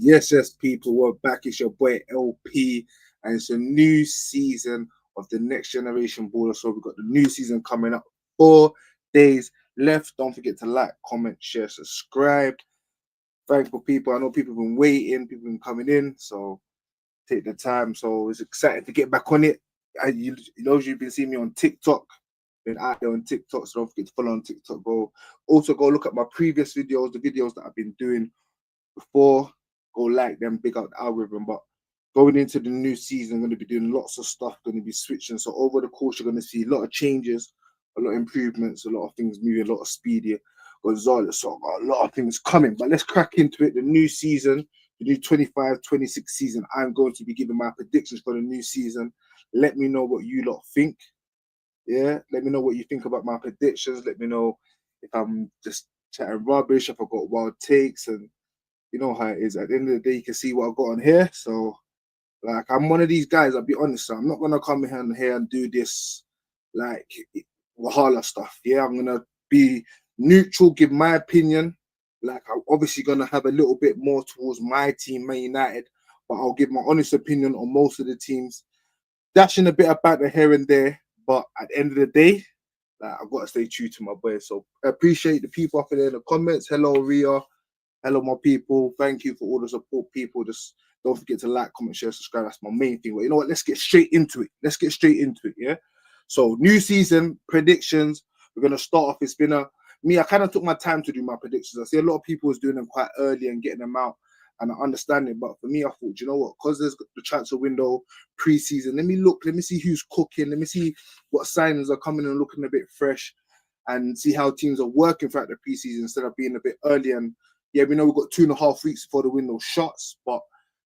Yes, people, we're back. It's your boy LP, and it's a new season of the Next Generation Baller. So we've got the new season coming up. 4 days left. Don't forget to like, comment, share, subscribe. Thankful people. I know people have been waiting, people have been coming in, so take the time. So it's exciting to get back on it. Those you've been seeing me on TikTok, been out there on TikTok, so don't forget to follow on TikTok. Go look at my previous videos, the videos that I've been doing before. Go like them, big up the algorithm. But going into the new season, I'm going to be doing lots of stuff, going to be switching. So over the course, you're going to see a lot of changes, a lot of improvements, a lot of things moving, a lot of speedier. Gonzalez, so I've got a lot of things coming. But let's crack into it. The new season, the new 25-26 season, I'm going to be giving my predictions for the new season. Let me know what you lot think. Yeah, let me know what you think about my predictions. Let me know if I'm just chatting rubbish, if I've got wild takes, and you know how it is. At the end of the day, you can see what I've got on here. So, like, I'm one of these guys, I'll be honest. So I'm not going to come here and do this, like, Wahala stuff. Yeah, I'm going to be neutral, give my opinion. Like, I'm obviously going to have a little bit more towards my team, Man United, but I'll give my honest opinion on most of the teams. Dashing a bit about the here and there, but at the end of the day, like, I've got to stay true to my boy. So I appreciate the people up there in the comments. Hello, Ria. Hello, my people. Thank you for all the support, people. Just don't forget to like, comment, share, subscribe. That's my main thing. But you know what? Let's get straight into it. Yeah. So, new season predictions. We're gonna start off. It's been me. I kind of took my time to do my predictions. I see a lot of people was doing them quite early and getting them out, and I understand it. But for me, I thought, you know what? Because there's the transfer window pre-season. Let me look. Let me see who's cooking. Let me see what signings are coming and looking a bit fresh, and see how teams are working throughout the pre-season instead of being a bit early. And yeah, we know we've got 2.5 weeks before the window shuts, but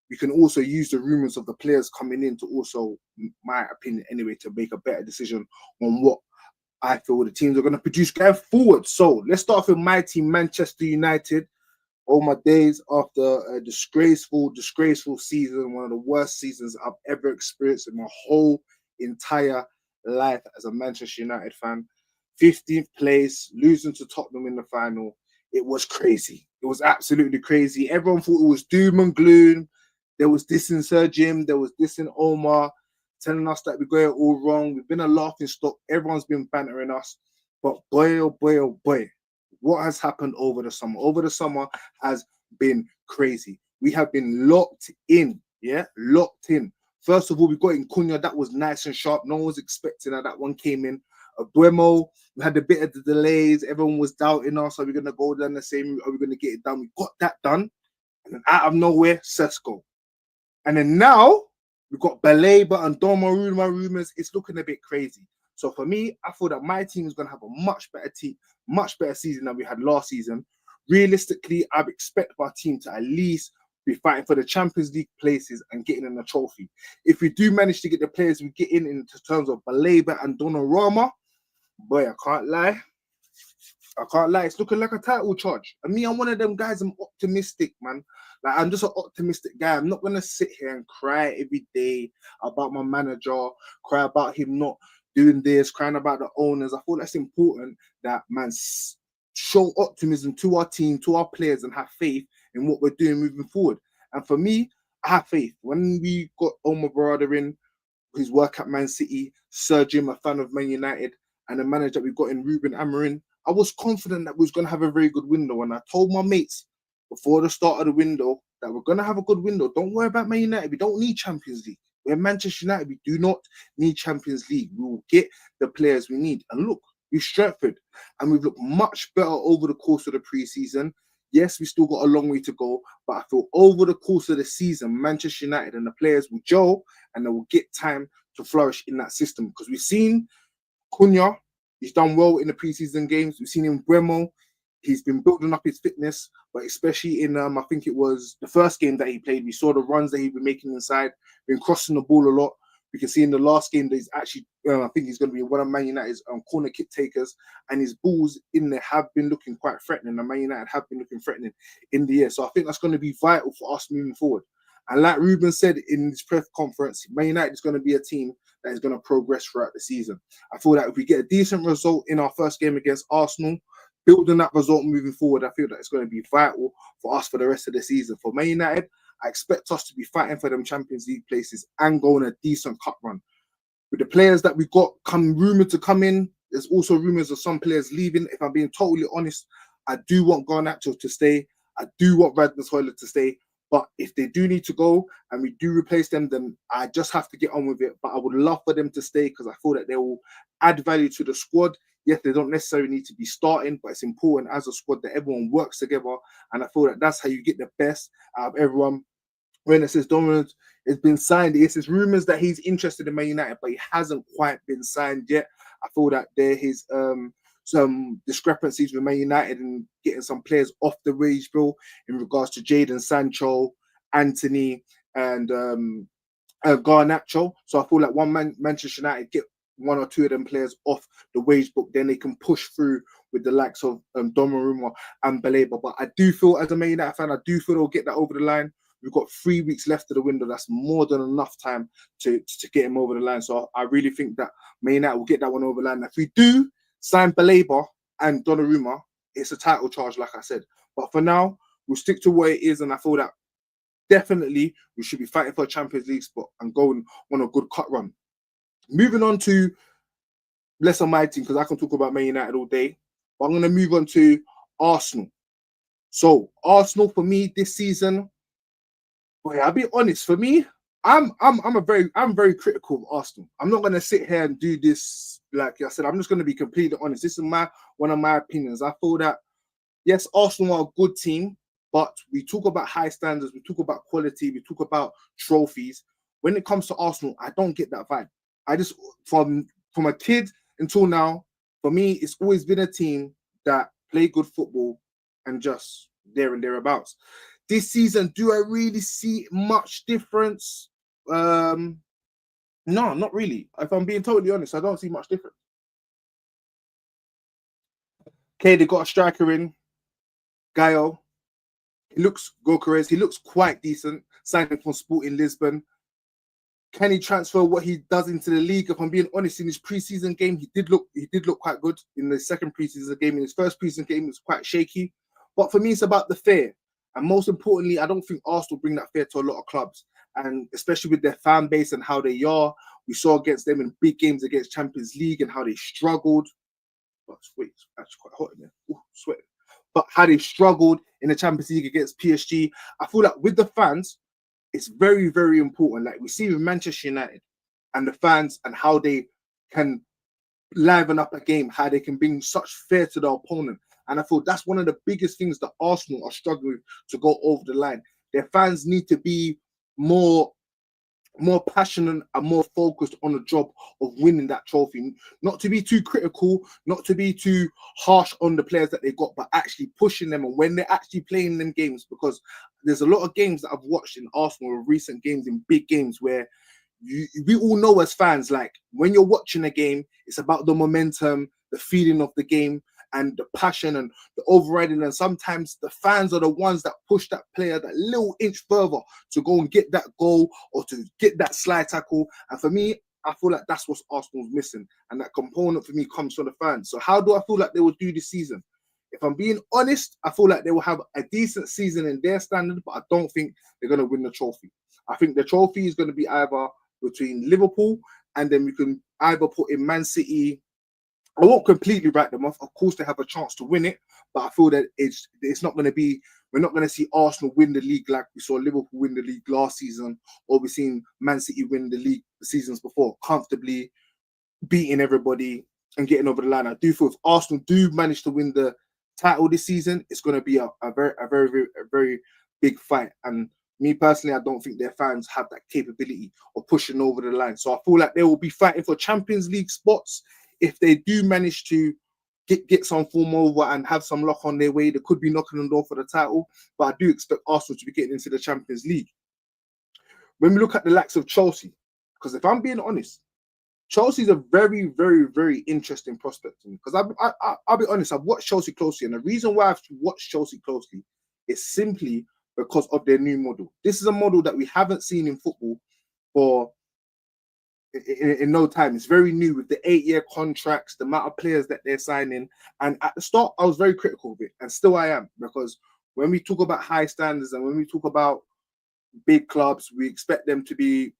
we can also use the rumors of the players coming in to also, my opinion anyway, to make a better decision on what I feel the teams are going to produce going forward. So let's start with my team, Manchester United. All my days after a disgraceful season, one of the worst seasons I've ever experienced in my whole entire life as a Manchester United fan. 15th place, losing to Tottenham in the final. It was crazy. It was absolutely crazy. Everyone thought it was doom and gloom. There was this in Sir Jim. There was this in Omar telling us that we're going all wrong. We've been a laughing stock. Everyone's been bantering us. But boy, oh boy, oh boy, what has happened over the summer? Over the summer has been crazy. We have been locked in. Yeah, locked in. First of all, we got in Cunha. That was nice and sharp. No one was expecting that one came in. Buemo, we had a bit of the delays. Everyone was doubting us. Are we going to go down the same route? Are we going to get it done? We got that done. And then out of nowhere, Sesko. And then now, we've got Baleba and Donnarumma rumors. It's looking a bit crazy. So for me, I thought that my team is going to have a much better season than we had last season. Realistically, I expect our team to at least be fighting for the Champions League places and getting in a trophy. If we do manage to get the players we get in terms of Baleba and Donnarumma, boy, I can't lie. It's looking like a title charge. And me, I'm one of them guys. I'm optimistic, man. Like, I'm just an optimistic guy. I'm not gonna sit here and cry every day about my manager, cry about him not doing this, crying about the owners. I thought that's important that man show optimism to our team, to our players, and have faith in what we're doing moving forward. And for me, I have faith. When we got Omar Barada in, his work at Man City, Sir Jim, a fan of Man United, and the manager that we got in Ruben Amorim, I was confident that we was going to have a very good window. And I told my mates before the start of the window that we're going to have a good window. Don't worry about Man United. We don't need Champions League. We're Manchester United. We do not need Champions League. We will get the players we need. And look, we've strengthened and we've looked much better over the course of the preseason. Yes, we still got a long way to go, but I feel over the course of the season, Manchester United and the players will gel and they will get time to flourish in that system. Because we've seen Cunha, he's done well in the preseason games. We've seen him Bremo. He's been building up his fitness, but especially in, I think it was the first game that he played, we saw the runs that he's been making inside, been crossing the ball a lot. We can see in the last game that he's actually, I think he's going to be one of Man United's corner kick takers, and his balls in there have been looking quite threatening, and Man United have been looking threatening in the air. So I think that's going to be vital for us moving forward. And like Ruben said in his press conference, Man United is going to be a team that is going to progress throughout the season. I feel that if we get a decent result in our first game against Arsenal, building that result moving forward, I feel that it's going to be vital for us for the rest of the season. For Man United, I expect us to be fighting for them Champions League places and go on a decent cup run. With the players that we got rumored to come in, there's also rumors of some players leaving. If I'm being totally honest, I do want Garnacho to stay. I do want Rasmus Højlund to stay. But if they do need to go and we do replace them, then I just have to get on with it. But I would love for them to stay because I feel that they will add value to the squad. Yes, they don't necessarily need to be starting, but it's important as a squad that everyone works together. And I feel that that's how you get the best out of everyone. When it says Dominic has been signed, it says rumors that he's interested in Man United, but he hasn't quite been signed yet. I feel that there is some discrepancies with Man United and getting some players off the wage bill in regards to Jadon Sancho, Anthony, and Garnacho. So I feel like Manchester United get one or two of them players off the wage book, then they can push through with the likes of Donnarumma and Baleba. But I do feel, as a Man United fan, I do feel they'll get that over the line. We've got 3 weeks left of the window. That's more than enough time to get him over the line. So I really think that Man United will get that one over the line. If we do sign Baleba and Donnarumma, it's a title charge, like I said. But for now, we'll stick to what it is, and I feel that definitely we should be fighting for a Champions League spot and going on a good cut run. Moving on to less on my team, because I can talk about Man United all day, but I'm going to move on to Arsenal. So Arsenal for me this season, boy, I'll be honest. For me, I'm very critical of Arsenal. I'm not going to sit here and do this like I said. I'm just going to be completely honest. This is one of my opinions. I feel that yes, Arsenal are a good team, but we talk about high standards, we talk about quality, we talk about trophies. When it comes to Arsenal, I don't get that vibe. I just from a kid until now, for me, it's always been a team that play good football and just there and thereabouts. This season, do I really see much difference? No, not really. If I'm being totally honest, I don't see much difference. Okay, they got a striker in, Gaio. He looks Gokares. He looks quite decent. Signed from Sporting Lisbon. Can he transfer what he does into the league? If I'm being honest, in his preseason game, he did look quite good. In the second preseason game, in his first preseason game, it was quite shaky. But for me, it's about the fear. And most importantly, I don't think Arsenal bring that fear to a lot of clubs. And especially with their fan base and how they are. We saw against them in big games against Champions League and how they struggled. Oh, wait, it's actually quite hot in there. Ooh, sweating. But how they struggled in the Champions League against PSG. I feel like with the fans, it's very, very important. Like we see with Manchester United and the fans and how they can liven up a game, how they can bring such fear to the opponent. And I feel that's one of the biggest things that Arsenal are struggling with to go over the line. Their fans need to be more passionate and more focused on the job of winning that trophy. Not to be too critical, not to be too harsh on the players that they got, but actually pushing them. And when they're actually playing them games, because there's a lot of games that I've watched in Arsenal, recent games, in big games, where we all know as fans, like when you're watching a game, it's about the momentum, the feeling of the game, and the passion and the overriding. And sometimes the fans are the ones that push that player that little inch further to go and get that goal or to get that slide tackle. And for me, I feel like that's what Arsenal's missing. And that component for me comes from the fans. So how do I feel like they will do this season? If I'm being honest, I feel like they will have a decent season in their standard, but I don't think they're going to win the trophy. I think the trophy is going to be either between Liverpool, and then we can either put in Man City. I won't completely write them off. Of course, they have a chance to win it, but I feel that it's not going to be. We're not going to see Arsenal win the league like we saw Liverpool win the league last season, or we've seen Man City win the league the seasons before, comfortably beating everybody and getting over the line. I do feel if Arsenal do manage to win the title this season, it's going to be a very big fight. And me personally, I don't think their fans have that capability of pushing over the line. So I feel like they will be fighting for Champions League spots. If they do manage to get some form over and have some luck on their way, they could be knocking on the door for the title. But I do expect Arsenal to be getting into the Champions League. When we look at the likes of Chelsea, because if I'm being honest, Chelsea's a very, very, very interesting prospect to me. Because I'll be honest, I've watched Chelsea closely. And the reason why I've watched Chelsea closely is simply because of their new model. This is a model that we haven't seen in football for in no time. It's very new with the 8-year contracts, the amount of players that they're signing. And at the start, I was very critical of it, and still I am, because when we talk about high standards and when we talk about big clubs. We expect them to be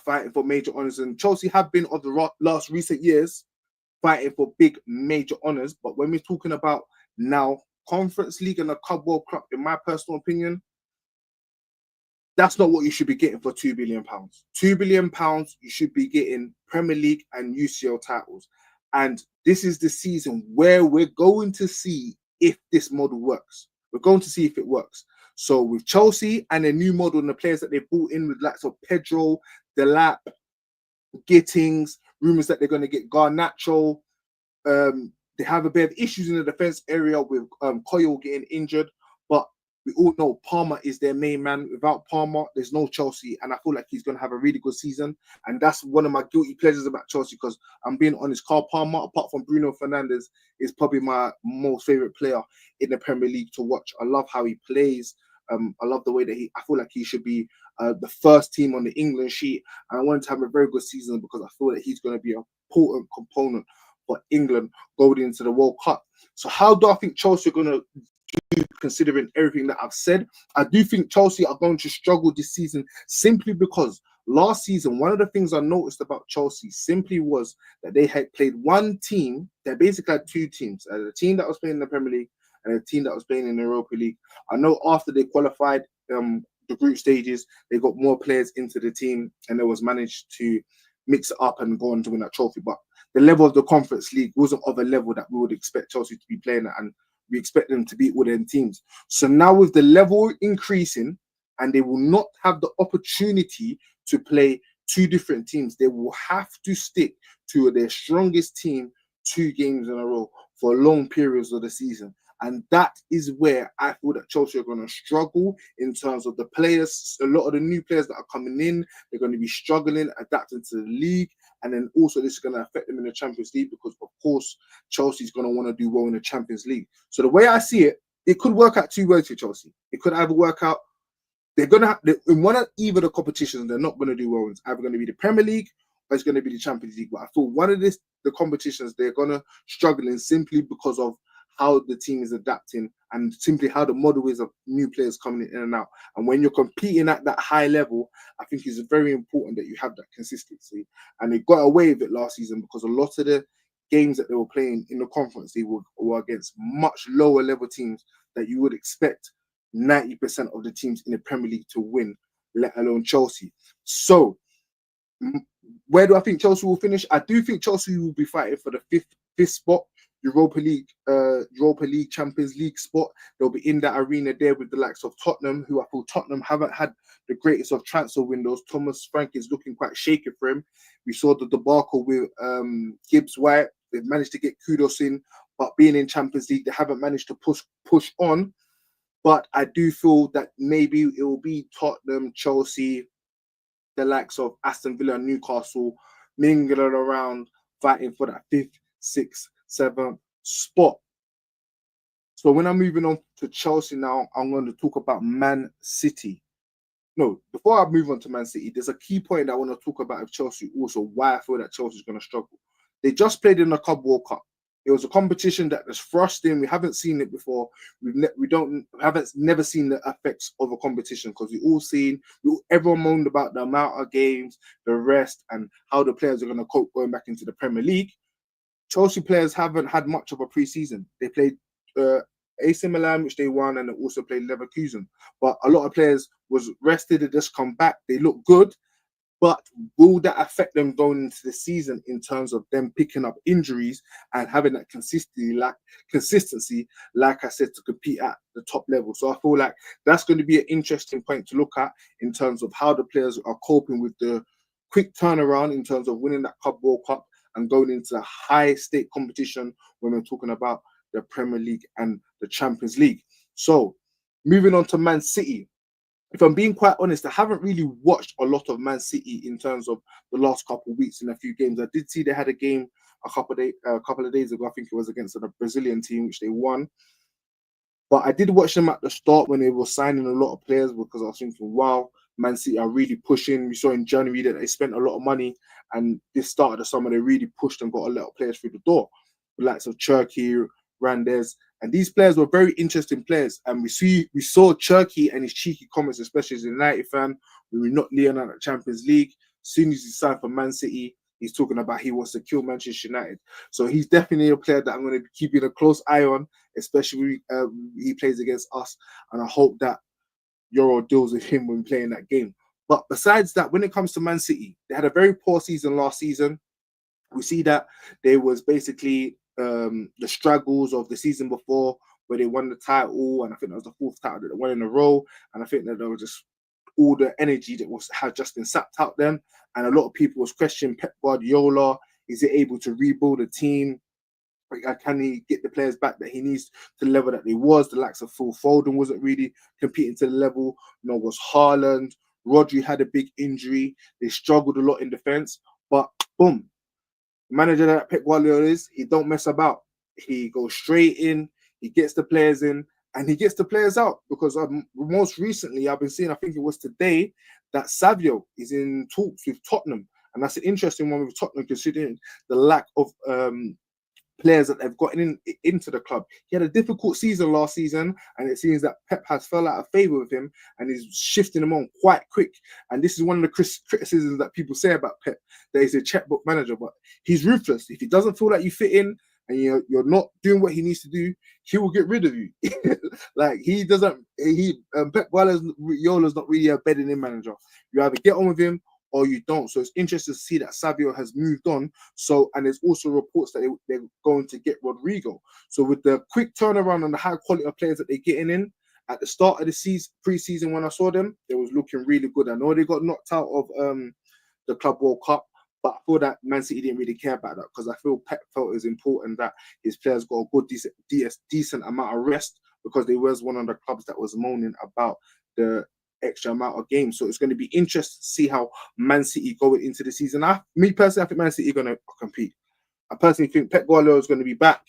fighting for major honours, and Chelsea have been of the last recent years fighting for big major honours. But when we're talking about now Conference League and the Club World Cup, in my personal opinion, that's not what you should be getting for £2 billion. £2 billion, you should be getting Premier League and UCL titles. And this is the season where we're going to see if this model works. We're going to see if it works. So with Chelsea and a new model and the players that they brought in with lots of Pedro, Delap, Gittings, rumours that they're going to get Garnacho. They have a bit of issues in the defence area with Coyle getting injured. But we all know Palmer is their main man. Without Palmer, there's no Chelsea. And I feel like he's going to have a really good season. And that's one of my guilty pleasures about Chelsea, because I'm being honest, Carl Palmer, apart from Bruno Fernandes, is probably my most favourite player in the Premier League to watch. I love how he plays. I love the way that I feel like he should be the first team on the England sheet. And I want him to have a very good season because I feel that he's going to be an important component for England going into the World Cup. So how do I think Chelsea are going to do, considering everything that I've said? I do think Chelsea are going to struggle this season simply because last season, one of the things I noticed about Chelsea simply was that they had played one team. They basically had two teams, a team that was playing in the Premier League and a team that was playing in the Europa League. I know after they qualified the group stages, they got more players into the team and they was managed to mix it up and go on to win that trophy. But the level of the Conference League wasn't of a level that we would expect Chelsea to be playing at, and we expect them to beat all them teams. So now with the level increasing, and they will not have the opportunity to play two different teams, they will have to stick to their strongest team 2 games in a row for long periods of the season. And that is where I feel that Chelsea are going to struggle in terms of the players. A lot of the new players that are coming in, they're going to be struggling, adapting to the league. And then also this is going to affect them in the Champions League because, of course, Chelsea's going to want to do well in the Champions League. So the way I see it, it could work out 2 ways for Chelsea. It could either work out, they're going to have, in one of either the competitions, they're not going to do well. It's either going to be the Premier League or it's going to be the Champions League. But I feel one of the competitions, they're going to struggle in simply because of how the team is adapting and simply how the model is of new players coming in and out. And when you're competing at that high level, I think it's very important that you have that consistency. And they got away with it last season because a lot of the games that they were playing in the conference, they were against much lower level teams that you would expect 90% of the teams in the Premier League to win, let alone Chelsea. So where do I think Chelsea will finish? I do think Chelsea will be fighting for the fifth spot. Europa League, Champions League spot. They'll be in that arena there with the likes of Tottenham, who I feel Tottenham haven't had the greatest of transfer windows. Thomas Frank is looking quite shaky for him. We saw the debacle with Gibbs White. They've managed to get kudos in, but being in Champions League, they haven't managed to push on. But I do feel that maybe it will be Tottenham, Chelsea, the likes of Aston Villa and Newcastle mingling around, fighting for that 5th, 6th, 7th spot. So when I'm moving on to Chelsea now, I'm going to talk about Man City. No, before I move on to Man City, there's a key point that I want to talk about with Chelsea also, why I feel that Chelsea's going to struggle. They just played in the Club World Cup. It was a competition that was thrusting. We haven't seen it before. Haven't never seen the effects of a competition because everyone moaned about the amount of games, the rest, and how the players are going to cope going back into the Premier League. Chelsea players haven't had much of a pre-season. They played AC Milan, which they won, and they also played Leverkusen. But a lot of players was rested. They just come back. They look good. But will that affect them going into the season in terms of them picking up injuries and having that consistency, like I said, to compete at the top level? So I feel like that's going to be an interesting point to look at in terms of how the players are coping with the quick turnaround in terms of winning that Club World Cup and going into a high-stake competition when we're talking about the Premier League and the Champions League. So moving on to Man City. If I'm being quite honest, I haven't really watched a lot of Man City in terms of the last couple of weeks in a few games. I did see they had a game a couple of days ago. I think it was against a Brazilian team, which they won. But I did watch them at the start when they were signing a lot of players because I was thinking, wow, Man City are really pushing. We saw in January that they spent a lot of money, and this start of the summer, they really pushed and got a lot of players through the door. The likes of Cherki, Randes, And these players were very interesting players. And we saw Cherky and his cheeky comments, especially as a United fan, when we knocked Leon out of Champions League. As soon as he signed for Man City, he's talking about he wants to kill Manchester United. So he's definitely a player that I'm going to be keeping a close eye on, especially when he plays against us. And I hope that Euro deals with him when playing that game. But besides that, when it comes to Man City, they had a very poor season last season. We see that there was basically the struggles of the season before where they won the title, and I think that was the fourth title that they won in a row. And I think that there was just all the energy that had just been sapped out them. And a lot of people was questioning Pep Guardiola. Is he able to rebuild a team? Can he get the players back that he needs to the level that they was? The likes of Phil Foden wasn't really competing to the level. Nor was Haaland. Rodri had a big injury. They struggled a lot in defense. But boom, the manager that Pep Guardiola is, he don't mess about. He goes straight in. He gets the players in, and he gets the players out. Because most recently, I've been seeing, I think it was today, that Savio is in talks with Tottenham. And that's an interesting one with Tottenham, considering the lack of players that they've gotten into the club. He had a difficult season last season, and it seems that Pep has fell out of favour with him and is shifting him on quite quick. And this is one of the criticisms that people say about Pep, that he's a checkbook manager, but he's ruthless. If he doesn't feel like you fit in and you're not doing what he needs to do, he will get rid of you. Like he doesn't. Pep Guardiola's not really a bedding in manager. You either get on with him or you don't. So it's interesting to see that Savio has moved on. So, and there's also reports that they're going to get Rodrigo. So with the quick turnaround and the high quality of players that they're getting in, at the start of the season, pre-season when I saw them, they was looking really good. I know they got knocked out of the Club World Cup, but I feel that Man City didn't really care about that, because I feel Pep felt it was important that his players got a good, decent amount of rest, because they was one of the clubs that was moaning about the extra amount of games. So it's going to be interesting to see how Man City going into the season. Me personally, I think Man City are going to compete. I personally think Pep Guardiola is going to be back.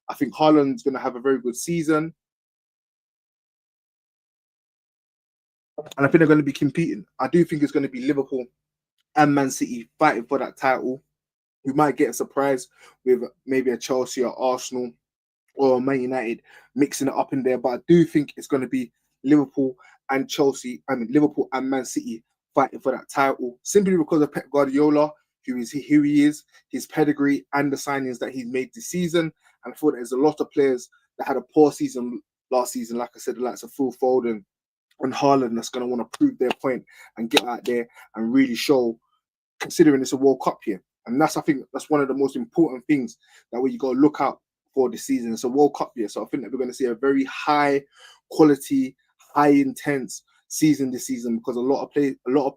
I think Haaland's going to have a very good season. And I think they're going to be competing. I do think it's going to be Liverpool and Man City fighting for that title. We might get a surprise with maybe a Chelsea or Arsenal or Man United mixing it up in there. But I do think it's going to be Liverpool and Liverpool and Man City fighting for that title, simply because of Pep Guardiola, who he is, his pedigree, and the signings that he's made this season. And I thought there's a lot of players that had a poor season last season, like I said, the likes of Phil Foden and Haaland, that's going to want to prove their point and get out there and really show, considering it's a World Cup year. And I think that's one of the most important things that you got to look out for this season. It's a World Cup year, so I think that we're going to see a very high quality, high intense season this season, because a lot of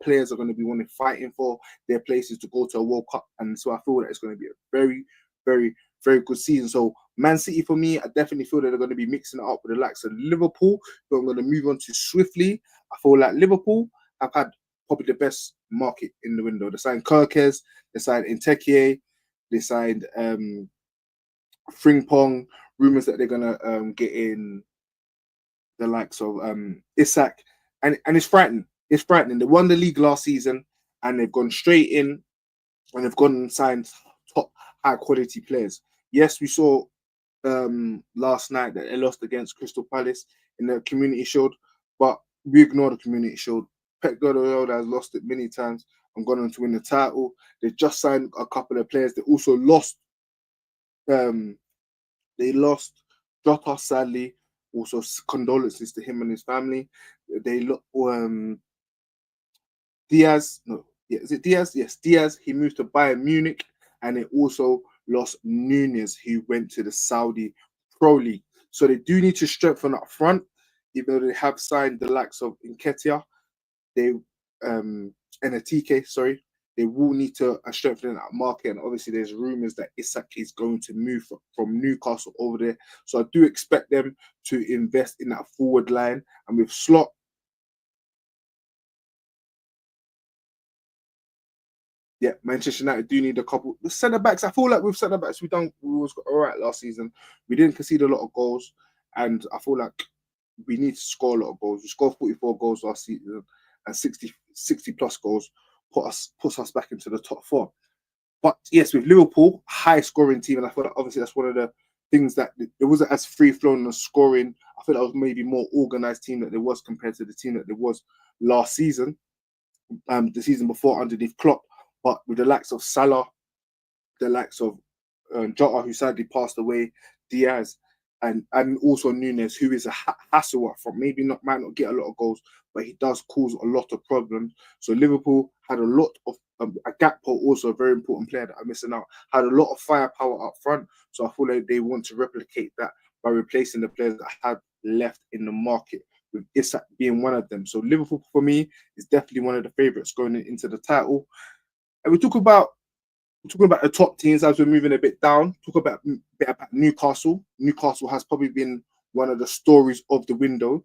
players are going to be fighting for their places to go to a World Cup. And so I feel that it's going to be a very, very, very good season. So Man City, for me, I definitely feel that they're going to be mixing it up with the likes of Liverpool, but I'm going to move on to swiftly. I feel like Liverpool have had probably the best market in the window. They signed Kirkes, they signed Inteke, they signed Frimpong. Rumors that they're gonna get in the likes of Isak, and it's frightening. It's frightening. They won the league last season, and they've gone straight in, and they've gone and signed top high quality players. Yes, we saw last night that they lost against Crystal Palace in the Community Shield, but we ignore the Community Shield. Pep Guardiola has lost it many times and gone on to win the title. They just signed a couple of players. They also lost. They lost Jota, sadly. Also, condolences to him and his family. They lost Diaz. No, yeah, is it Diaz? Yes, Diaz. He moved to Bayern Munich, and they also lost Nunez, who went to the Saudi Pro League. So they do need to strengthen up front, even though they have signed the likes of Nketiah. They Enetike, sorry, they will need to strengthen that market. And obviously, there's rumors that Isak is going to move from Newcastle over there. So I do expect them to invest in that forward line. And with Slot, yeah, Manchester United do need a couple. The centre backs, I feel like with centre backs, we was all right last season. We didn't concede a lot of goals, and I feel like we need to score a lot of goals. We scored 44 goals last season, and 60 plus goals puts us back into the top four. But yes, with Liverpool, high scoring team, and I feel like obviously that's one of the things that it wasn't as free flowing and scoring. I feel that was maybe more organized team that there was compared to the team that there was last season, the season before underneath Klopp. But with the likes of Salah, the likes of Jota, who sadly passed away, Diaz, and also Nunes, who is a hassle up front. Maybe not might not get a lot of goals, but he does cause a lot of problems. So Liverpool had a lot of a Gakpo, also a very important player that I'm missing out, had a lot of firepower up front. So I feel like they want to replicate that by replacing the players that had left in the market, with Isak being one of them. So Liverpool for me is definitely one of the favourites going into the title. And we talk about talking about the top teams as we're moving a bit down. Talk about a bit about Newcastle. Newcastle has probably been one of the stories of the window.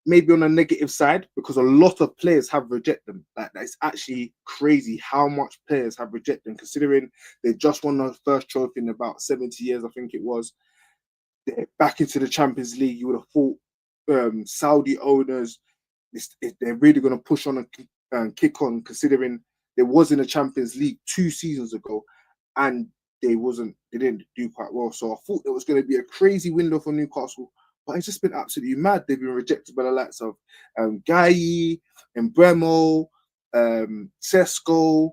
Maybe on a negative side, because a lot of players have rejected them. Like, it's actually crazy how much players have rejected them, considering they just won the first trophy in about 70 years, I think it was. They're back into the Champions League. You would have thought Saudi owners, they're really going to push on and kick on, considering they was in the Champions League 2 seasons ago, and they didn't do quite well. So I thought it was going to be a crazy window for Newcastle, but it's just been absolutely mad. They've been rejected by the likes of Guy, Embremo, Sesko.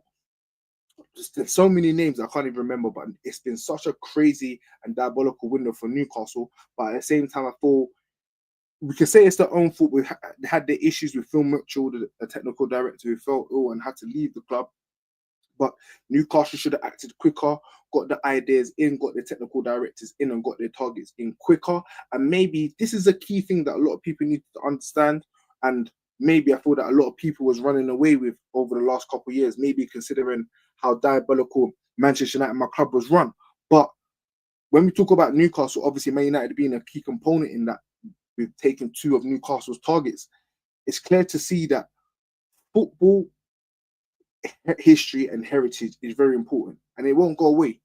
There's so many names I can't even remember, but it's been such a crazy and diabolical window for Newcastle. But at the same time, I thought we can say it's their own fault. They had their issues with Phil Mitchell, the technical director, who fell ill and had to leave the club. But Newcastle should have acted quicker, got the ideas in, got the technical directors in, and got their targets in quicker. And maybe this is a key thing that a lot of people need to understand. And maybe I feel that a lot of people was running away with over the last couple of years, maybe considering how diabolical Manchester United, my club, was run. But when we talk about Newcastle, obviously Man United being a key component in that, we've taken 2 of Newcastle's targets. It's clear to see that football history and heritage is very important, and it won't go away.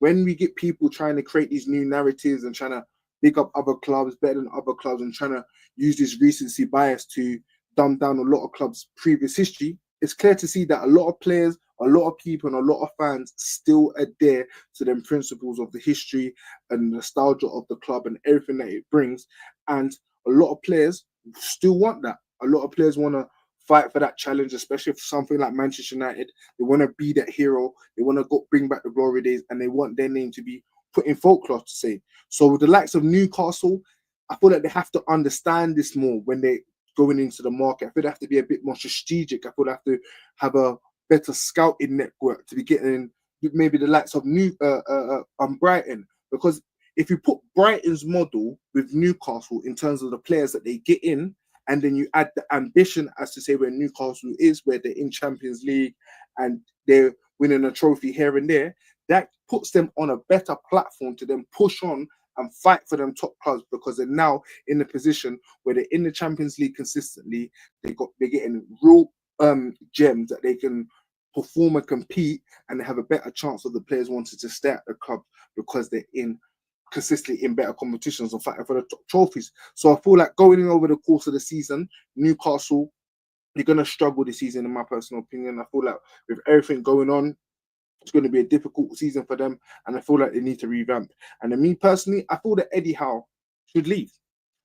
When we get people trying to create these new narratives and trying to big up other clubs better than other clubs and trying to use this recency bias to dumb down a lot of clubs' previous history, it's clear to see that a lot of players, a lot of people, and a lot of fans still adhere to them principles of the history and nostalgia of the club and everything that it brings. And a lot of players still want that. A lot of players want to fight for that challenge, especially for something like Manchester United. They want to be that hero. They want to go bring back the glory days, and they want their name to be put in folklore, to say. So with the likes of Newcastle, I feel like they have to understand this more when they're going into the market. I feel they have to be a bit more strategic. I feel they have to have a better scouting network to be getting maybe the likes of Brighton, because if you put Brighton's model with Newcastle in terms of the players that they get in, and then you add the ambition as to say where Newcastle is, where they're in Champions League and they're winning a trophy here and there, that puts them on a better platform to then push on and fight for them top clubs, because they're now in a position where they're in the Champions League consistently. They're getting real gems that they can perform and compete, and they have a better chance of the players wanting to stay at the club because they're consistently in better competitions and fighting for the top trophies. So I feel like going in over the course of the season, Newcastle, they're going to struggle this season, in my personal opinion. I feel like with everything going on, it's going to be a difficult season for them, and I feel like they need to revamp. And then me personally, I feel that Eddie Howe should leave.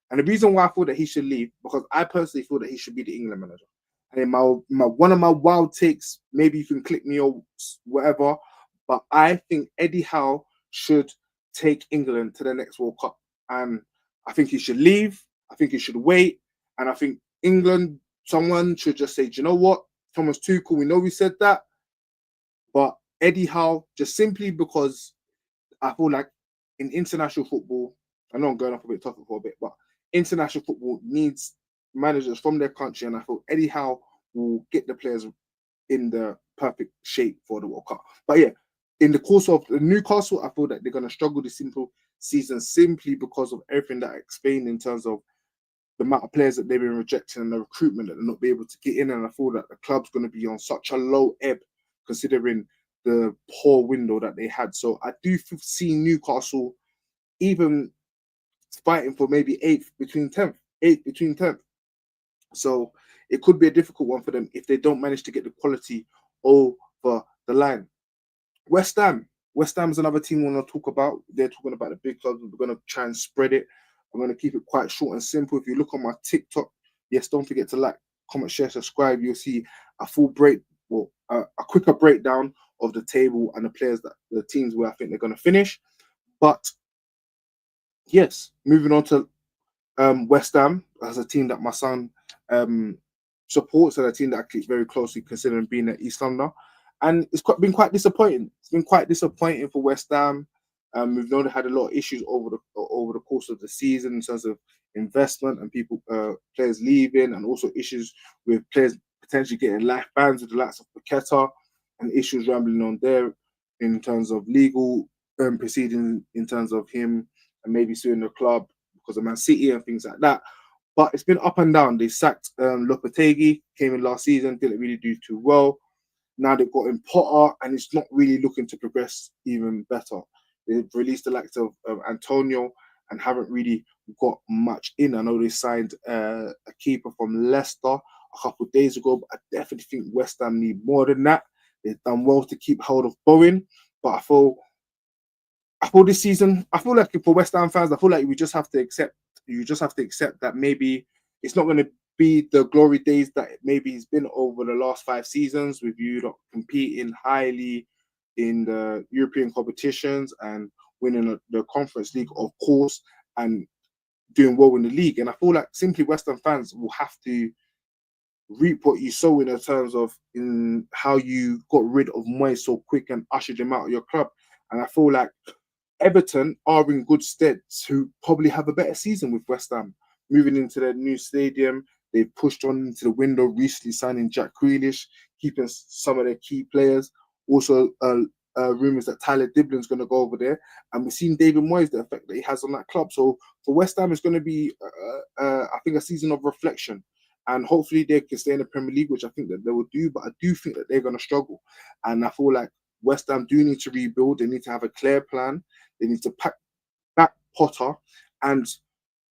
And the reason why I feel that he should leave, because I personally feel that he should be the England manager. And my one of my wild takes, maybe you can click me or whatever, but I think Eddie Howe should take England to the next World Cup. And I think he should leave. I think he should wait. And I think England, someone should just say, do you know what? Thomas Tuchel, we know we said that, but Eddie Howe, just simply because I feel like in international football, I know I'm going off a bit tougher for a bit, but international football needs managers from their country, and I feel Eddie Howe will get the players in the perfect shape for the World Cup. But yeah, in the course of Newcastle, I feel that they're going to struggle this simple season simply because of everything that I explained in terms of the amount of players that they've been rejecting and the recruitment that they're not be able to get in. And I feel that the club's going to be on such a low ebb considering the poor window that they had. So I do see Newcastle even fighting for maybe eighth between 10th. So it could be a difficult one for them if they don't manage to get the quality over the line. West Ham, West Ham's another team we want to talk about. They're talking about the big clubs. We're going to try and spread it. I'm going to keep it quite short and simple. If you look on my TikTok, yes, don't forget to like, comment, share, subscribe. You'll see a full break, well, a quicker breakdown of the table and the players that the teams where I think they're going to finish. But yes, moving on to West Ham as a team that my son supports, and a team that I keep very closely considering being at East London. And been quite disappointing. It's been quite disappointing for West Ham. We've known they had a lot of issues over the course of the season in terms of investment and players leaving, and also issues with players potentially getting life bans with the likes of Paqueta, and issues rambling on there in terms of legal proceedings in terms of him and maybe suing the club because of Man City and things like that. But it's been up and down. They sacked Lopetegui, came in last season, didn't really do too well. Now they've got in Potter, and it's not really looking to progress even better. They've released the likes of Antonio and haven't really got much in. I know they signed a keeper from Leicester a couple of days ago, but I definitely think West Ham need more than that. They've done well to keep hold of Bowen, but I feel this season, I feel like for West Ham fans, I feel like we just have to accept. You just have to accept that maybe it's not going to be the glory days that maybe it's been over the last 5 seasons, with you not competing highly in the European competitions and winning the Conference League, of course, and doing well in the league. And I feel like simply West Ham fans will have to reap what you sow in terms of in how you got rid of Moyes so quick and ushered him out of your club. And I feel like Everton are in good stead to probably have a better season with West Ham. Moving into their new stadium, they've pushed on into the window, recently signing Jack Grealish, keeping some of their key players. Also, rumours that Tyler Diblin's going to go over there. And we've seen David Moyes, the effect that he has on that club. So for West Ham, it's going to be, I think, a season of reflection. And hopefully they can stay in the Premier League, which I think that they will do. But I do think that they're going to struggle. And I feel like West Ham do need to rebuild. They need to have a clear plan. They need to pack back Potter, and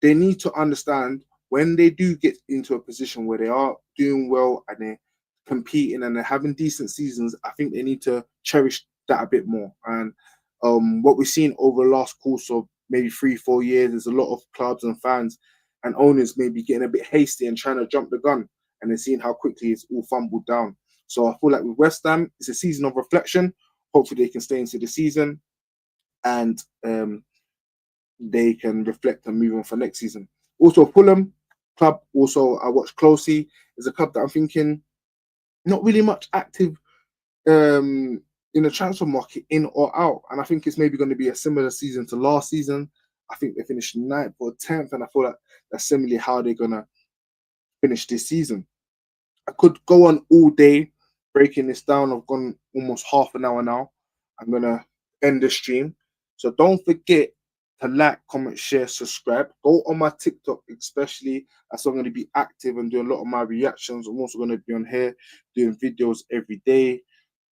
they need to understand when they do get into a position where they are doing well and they're competing and they're having decent seasons, I think they need to cherish that a bit more. And what we've seen over the last course of maybe 3-4 years is a lot of clubs and fans and owners maybe getting a bit hasty and trying to jump the gun, and then seeing how quickly it's all fumbled down. So I feel like with West Ham, it's a season of reflection. Hopefully they can stay into the season, and they can reflect and move on for next season. Also, Fulham club, also I watch closely, is a club that I'm thinking not really much active in the transfer market, in or out. And I think it's maybe going to be a similar season to last season. I think they finished 9th or 10th, and I feel like that's similarly how they're going to finish this season. I could go on all day breaking this down. I've gone almost half an hour now. I'm going to end the stream. So don't forget to like, comment, share, subscribe. Go on my TikTok, especially, as I'm going to be active and doing a lot of my reactions. I'm also going to be on here doing videos every day,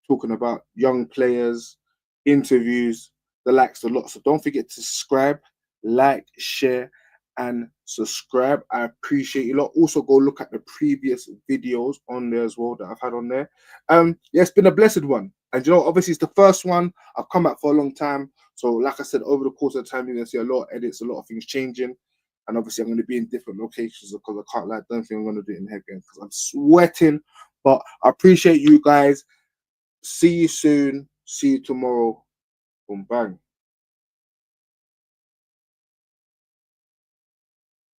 talking about young players, interviews, the likes a lot. So don't forget to subscribe, like, share, and subscribe. I appreciate you a lot. Also, go look at the previous videos on there as well that I've had on there. Yeah, it's been a blessed one. And you know, obviously it's the first one. I've come back for a long time. So like I said, over the course of the time, you're going to see a lot of edits, a lot of things changing. And obviously I'm going to be in different locations because I can't lie. I don't think I'm going to do it in here again because I'm sweating. But I appreciate you guys. See you soon. See you tomorrow. Boom, bang.